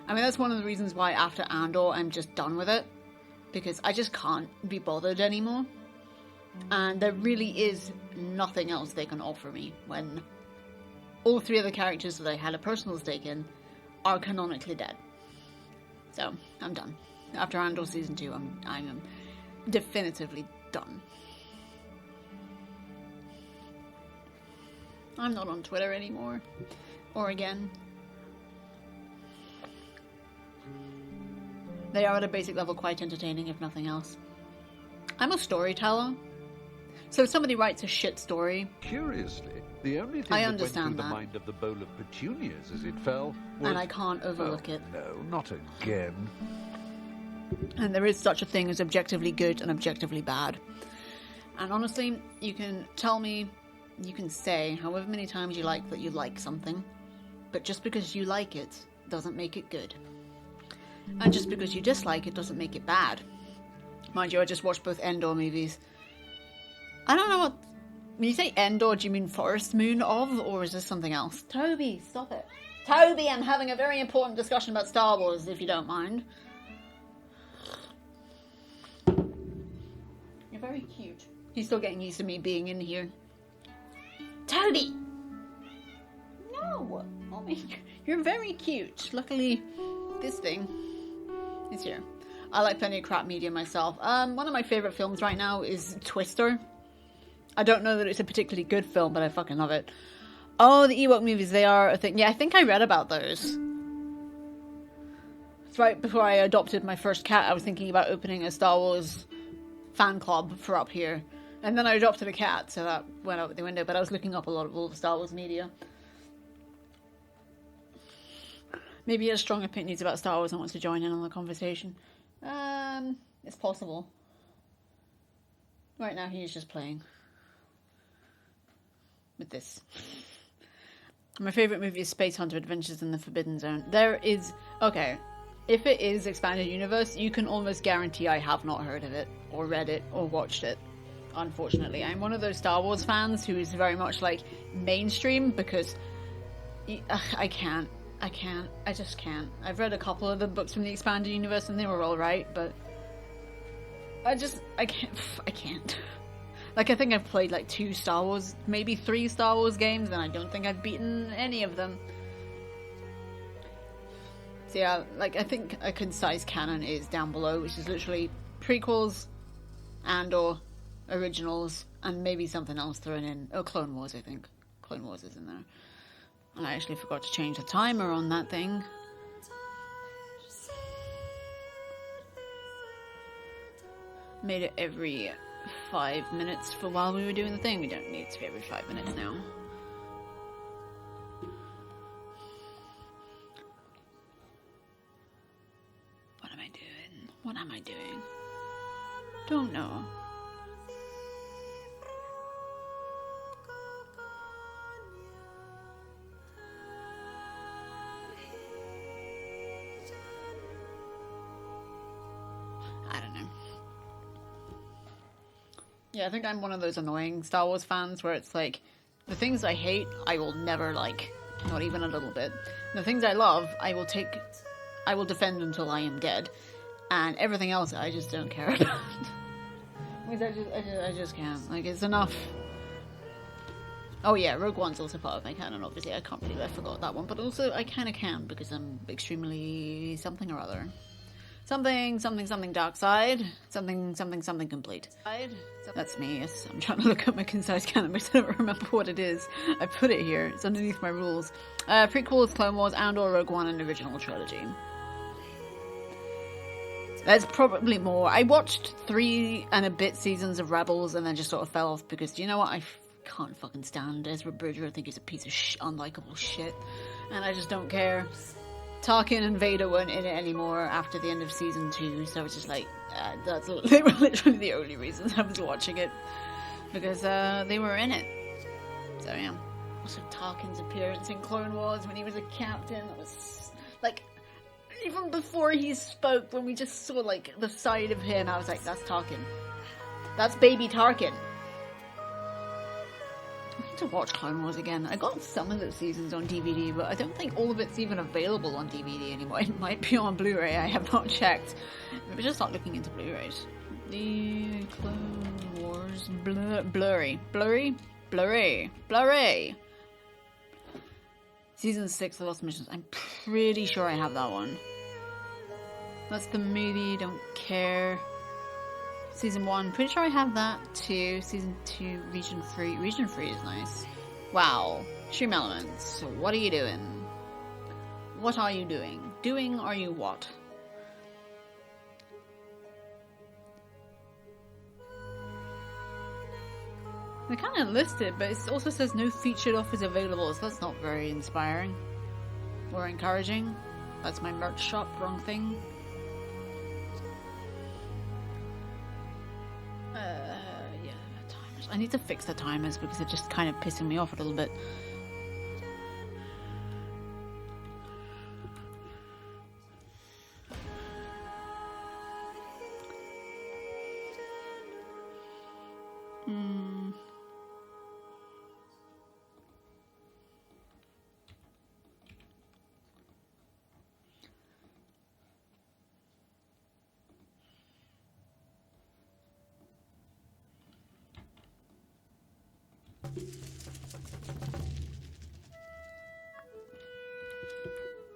I mean, that's one of the reasons why after Andor I'm just done with it. Because I just can't be bothered anymore. And there really is nothing else they can offer me when all 3 of the characters that I had a personal stake in are canonically dead. So, I'm done. After Andor Season 2, I am definitively done. I'm not on Twitter anymore. Or again. They are at a basic level quite entertaining, if nothing else. I'm a storyteller. So if somebody writes a shit story...
Curiously, the only thing that went through the mind of the bowl of petunias as it fell was...
And I can't overlook it.
No, not again.
And there is such a thing as objectively good and objectively bad. And honestly, you can tell me, you can say however many times you like that you like something, but just because you like it doesn't make it good. And just because you dislike it doesn't make it bad. Mind you, I just watched both Andor movies. I don't know what... When you say Andor, do you mean Forest Moon of, or is this something else? Toby, stop it. Toby, I'm having a very important discussion about Star Wars, if you don't mind. You're very cute. He's still getting used to me being in here. Toby! No! Oh my... You're very cute. Luckily, this thing is here. I like plenty of crap media myself. One of my favourite films right now is Twister. I don't know that it's a particularly good film, but I fucking love it. Oh, the Ewok movies, they are a thing. Yeah, I think I read about those. It's right before I adopted my first cat, I was thinking about opening a Star Wars fan club for up here. And then I adopted a cat, so that went out the window. But I was looking up a lot of all the Star Wars media. Maybe he has strong opinions about Star Wars and wants to join in on the conversation. It's possible. Right now he is just playing with this. My favourite movie is Space Hunter Adventures in the Forbidden Zone. There is... Okay, if it is Expanded Universe, you can almost guarantee I have not heard of it, or read it, or watched it. Unfortunately, I'm one of those Star Wars fans who is very much like mainstream, because I can't. I just can't. I've read a couple of the books from the Expanded Universe and they were alright, but I can't. Like, I think I've played like 2 Star Wars, maybe 3 Star Wars games, and I don't think I've beaten any of them. So yeah, like, I think a concise canon is down below, which is literally prequels, Andor, originals, and maybe something else thrown in. Oh, Clone Wars, I think. Clone Wars is in there. And I actually forgot to change the timer on that thing. Made it every 5 minutes for while we were doing the thing. We don't need it to be every 5 minutes now. What am I doing? What am I doing? Don't know. I don't know. Yeah, I think I'm one of those annoying Star Wars fans where it's like, the things I hate, I will never like. Not even a little bit. The things I love, I will defend until I am dead. And everything else, I just don't care about. Because I just can't. Like, it's enough. Oh yeah, Rogue One's also part of my canon, obviously. I can't believe I forgot that one. But also, I kind of can, because I'm extremely something or other. Something dark side. Something complete. That's me, yes. I'm trying to look up my concise canon, but I don't remember what it is. I put it here. It's underneath my rules. Prequels, Clone Wars, Andor, Rogue One, and original trilogy. There's probably more. I watched 3 and a bit seasons of Rebels and then just sort of fell off because, do you know what? I can't fucking stand Ezra Bridger. I think he's a piece of unlikable shit. And I just don't care. Tarkin and Vader weren't in it anymore after the end of season 2, so I was just like, they were literally the only reasons I was watching it. Because they were in it. So yeah. Also Tarkin's appearance in Clone Wars when he was a captain, that was like... Even before he spoke, when we just saw, like, the side of him, I was like, that's Tarkin. That's baby Tarkin. I need to watch Clone Wars again. I got some of those seasons on DVD, but I don't think all of it's even available on DVD anymore. It might be on Blu-ray, I have not checked. Maybe just start looking into Blu-rays. The Clone Wars... Blurry. Season 6, The Lost Missions. I'm pretty sure I have that one. That's the movie, don't care. Season 1, pretty sure I have that too. Season 2, Region 3. Region 3 is nice. Wow. Stream Elements. So what are you doing? What are you doing? Doing are you what? They kind of list it, but it also says no featured offers available, so that's not very inspiring or encouraging. That's my merch shop, wrong thing. Yeah, timers. I need to fix the timers because they're just kind of pissing me off a little bit.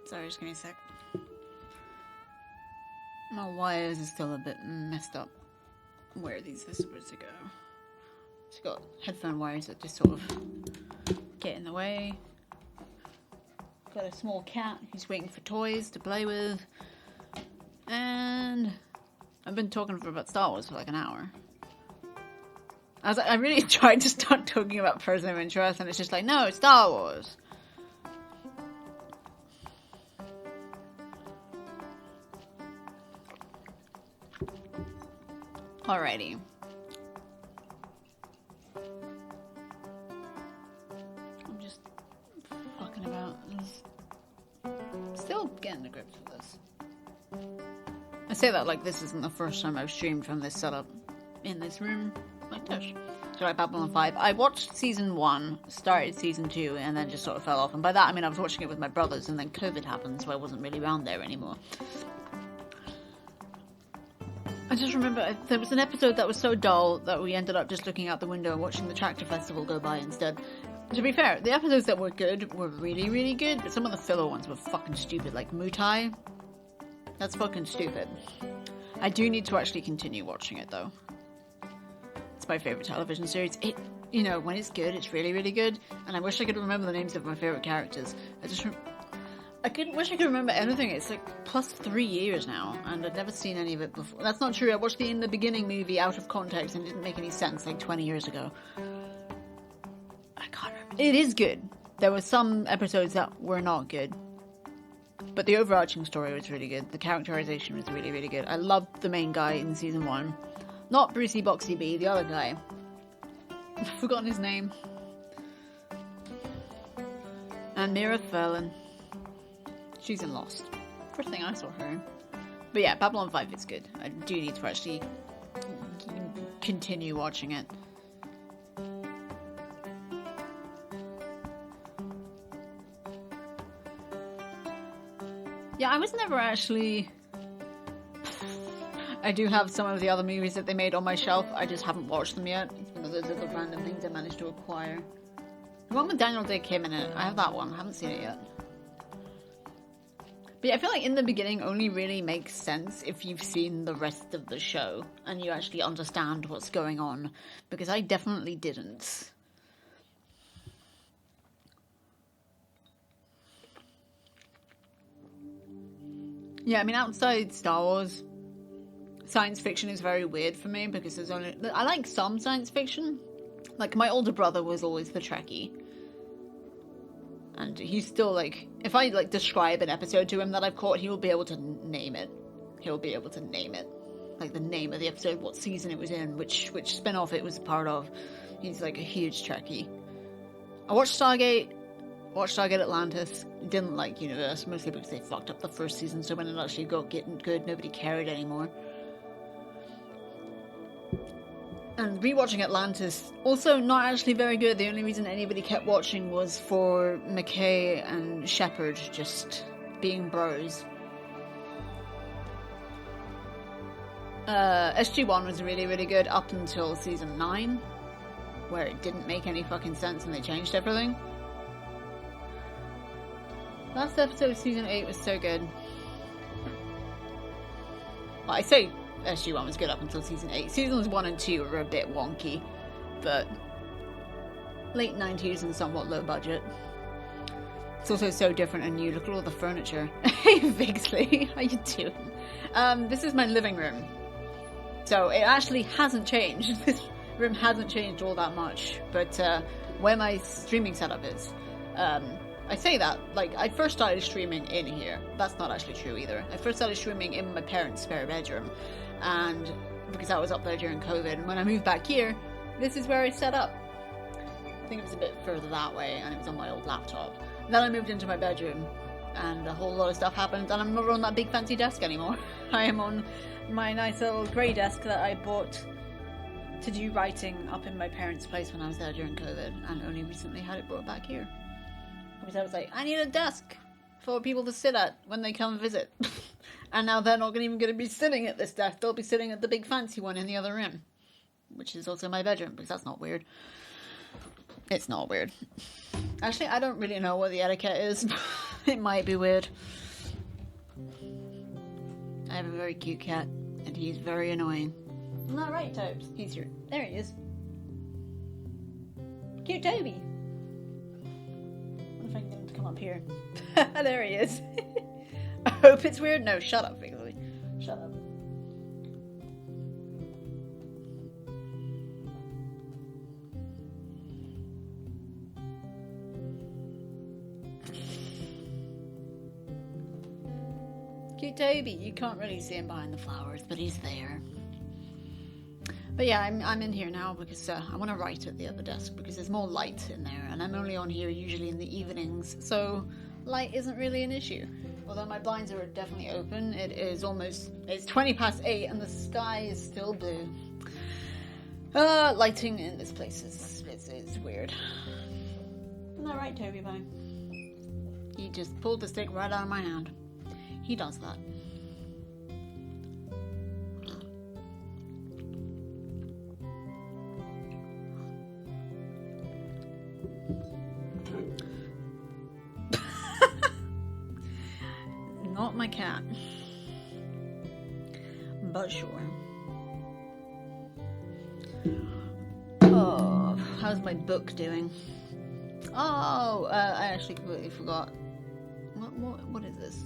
Sorry, just give me a sec. My wires are still a bit messed up. Where are these supposed to go? It's got headphone wires that just sort of get in the way. Got a small cat who's waiting for toys to play with. And I've been talking about Star Wars for like an hour. I really tried to start talking about Person of Interest, and it's just like, no, it's Star Wars. Alrighty. I'm just fucking about. Still getting the grips with this. I say that like this isn't the first time I've streamed from this setup in this room like this. So like Babylon 5. I watched season 1, started season 2, and then just sort of fell off. And by that I mean I was watching it with my brothers, and then COVID happened, so I wasn't really around there anymore. I just remember there was an episode that was so dull that we ended up just looking out the window and watching the Tractor Festival go by instead. To be fair, the episodes that were good were really, really good, but some of the filler ones were fucking stupid, like Mutai. That's fucking stupid. I do need to actually continue watching it, though. It's my favourite television series. It, you know, when it's good, it's really, really good, and I wish I could remember the names of my favourite characters. Wish I could remember anything. It's like plus 3 years now, and I'd never seen any of it before. That's not true. I watched the In the Beginning movie out of context and it didn't make any sense like 20 years ago. I can't remember. It is good. There were some episodes that were not good, but the overarching story was really good. The characterization was really, really good. I loved the main guy in season 1. Not Brucey Boxy B, the other guy. I've forgotten his name. And Mira Furlan. She's in Lost. First thing I saw her in. But yeah, Babylon 5 is good. I do need to actually continue watching it. Yeah, I was never actually... I do have some of the other movies that they made on my shelf. I just haven't watched them yet. It's one of those little random things I managed to acquire. The one with Daniel Day Kim in it. I have that one. I haven't seen it yet. But yeah, I feel like In the Beginning only really makes sense if you've seen the rest of the show and you actually understand what's going on, because I definitely didn't. Yeah, I mean, outside Star Wars, science fiction is very weird for me because there's only... I like some science fiction. Like, my older brother was always the Trekkie. And he's still, like, if I, like, describe an episode to him that I've caught, he will be able to name it. He'll be able to name it. Like, the name of the episode, what season it was in, which spin-off it was a part of. He's, like, a huge Trekkie. I watched Stargate Atlantis. Didn't like Universe, mostly because they fucked up the first season, so when it actually got getting good, nobody cared anymore. And rewatching Atlantis, also not actually very good. The only reason anybody kept watching was for McKay and Shepard just being bros. SG-1 was really, really good up until season 9, where it didn't make any fucking sense and they changed everything. Last episode of season 8 was so good. Well, I say SG-1 was good up until season 8. Seasons 1 and 2 were a bit wonky, but late 90s and somewhat low budget. It's also so different and new. Look at all the furniture. Hey, Vigsley, how you doing? This is my living room. So it actually hasn't changed. room hasn't changed all that much, but where my streaming setup is, I say that, like, I first started streaming in here. That's not actually true either. I first started streaming in my parents' spare bedroom, and because I was up there during COVID, and when I moved back here, this is where I set up. I think it was a bit further that way, and it was on my old laptop. Then I moved into my bedroom, and a whole lot of stuff happened, and I'm not on that big fancy desk anymore. I am on my nice little grey desk that I bought to do writing up in my parents' place when I was there during COVID, and only recently had it brought back here. Because I was like, I need a desk for people to sit at when they come visit. And now they're not even going to be sitting at this desk, they'll be sitting at the big fancy one in the other room. Which is also my bedroom, because that's not weird. It's not weird. Actually, I don't really know what the etiquette is. It might be weird. I have a very cute cat, and he's very annoying. Isn't that right, Tobes? He's here. There he is. Cute Toby. I wonder if I can get him to come up here. There he is. I hope it's weird. No, shut up, Bigly. Shut up. Cute Toby. You can't really see him behind the flowers, but he's there. But yeah, I'm in here now because I want to write at the other desk because there's more light in there, and I'm only on here usually in the evenings, so light isn't really an issue. Although my blinds are definitely open, it's 20 past 8 and the sky is still blue. Lighting in this place is weird. Isn't that right, Toby Bye? He just pulled the stick right out of my hand. He does that. Not my cat. But sure. Oh, how's my book doing? Oh, I actually completely forgot. What is this?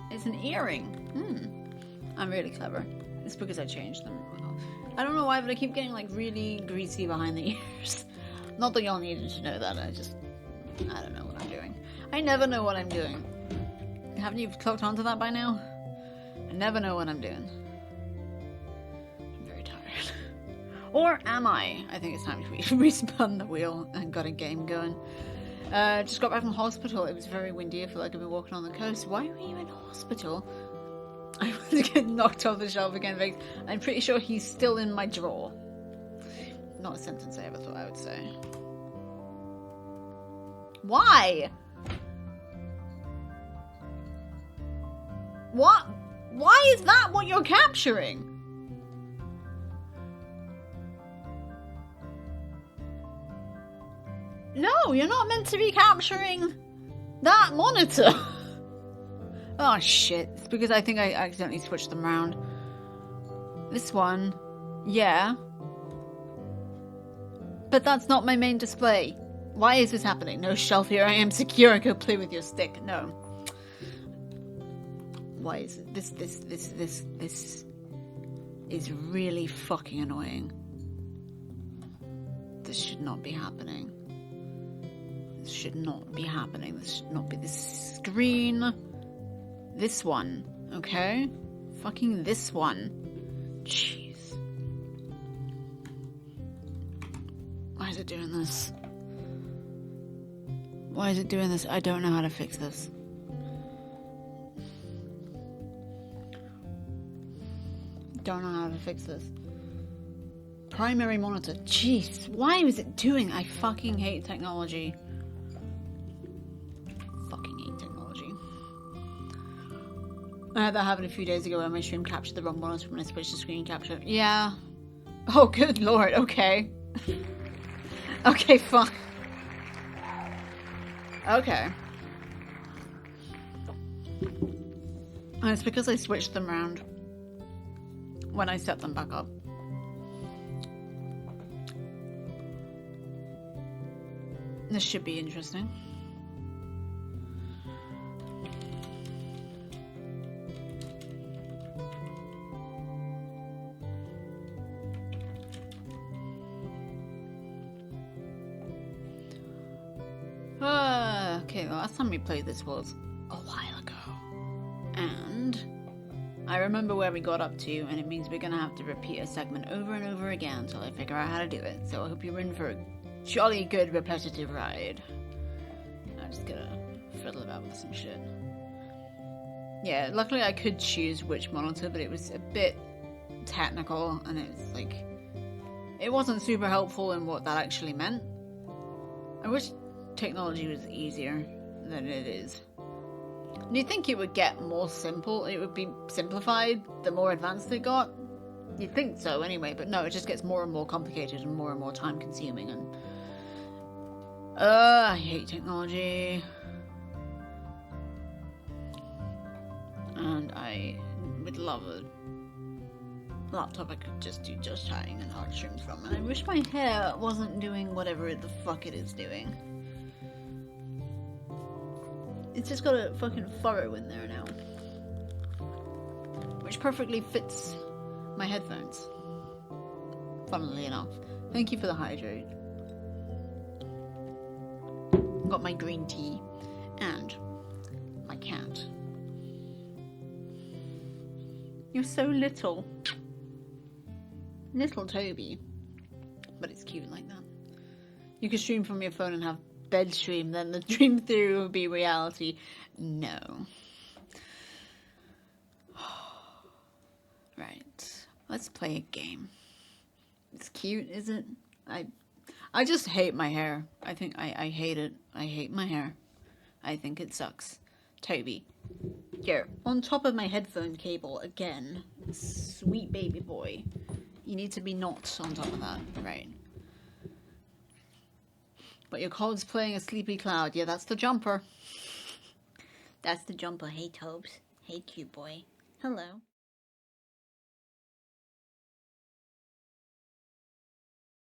It's an earring. I'm really clever. It's because I changed them. I don't know why, but I keep getting like really greasy behind the ears. Not that y'all needed to know that. I don't know what I'm doing. I never know what I'm doing. Haven't you clocked onto that by now? I never know what I'm doing. I'm very tired. Or am I? I think it's time to respun the wheel and got a game going. Just got back from hospital. It was very windy. I feel like I've been walking on the coast. Why were you in hospital? I was getting knocked off the shelf again. I'm pretty sure he's still in my drawer. Not a sentence I ever thought I would say. Why? What? Why is that what you're capturing? No, you're not meant to be capturing that monitor. Oh shit, it's because I think I accidentally switched them around. This one, yeah. But that's not my main display. Why is this happening? No, shelf, here I am secure. Go play with your stick. No. Why is it? This is really fucking annoying. This should not be happening. This should not be happening. This should not be this screen. This one, okay? Fucking this one. Jeez. Why is it doing this? Why is it doing this? I don't know how to fix this. Don't know how to fix this. Primary monitor. Jeez, why is it doing? I fucking hate technology. Fucking hate technology. I had that happen a few days ago when my stream captured the wrong monitor when I switched to screen capture. Yeah. Oh, good lord. Okay. Okay, fine. Okay. And it's because I switched them around when I set them back up. This should be interesting. Okay, the last time we played this was a while ago. And I remember where we got up to, and it means we're gonna have to repeat a segment over and over again until I figure out how to do it. So I hope you're in for a jolly good repetitive ride. I'm just gonna fiddle about with some shit. Yeah, luckily I could choose which monitor, but it was a bit technical, and it's like, it wasn't super helpful in what that actually meant. I wish technology was easier than it is. Do you think it would get more simple? It would be simplified the more advanced it got? You'd think so anyway, but no, it just gets more and more complicated and more time consuming, and I hate technology. And I would love a laptop I could just do just chatting and hard streams from, and I wish my hair wasn't doing whatever the fuck it is doing. It's just got a fucking furrow in there now, which perfectly fits my headphones, funnily enough. Thank you for the hydrate. Got my green tea and my cat. You're so little. Little Toby. But it's cute like that. You could stream from your phone and have bed stream, then the dream theory would be reality. No. Right. Let's play a game. It's cute, is it? I just hate my hair. I think I hate it. I hate my hair. I think it sucks. Toby. Here, on top of my headphone cable again. Sweet baby boy. You need to be not on top of that. Right. But your cod's playing a Sleepy Cloud. Yeah, that's the jumper. That's the jumper. Hey, Tobes. Hey, cute boy. Hello.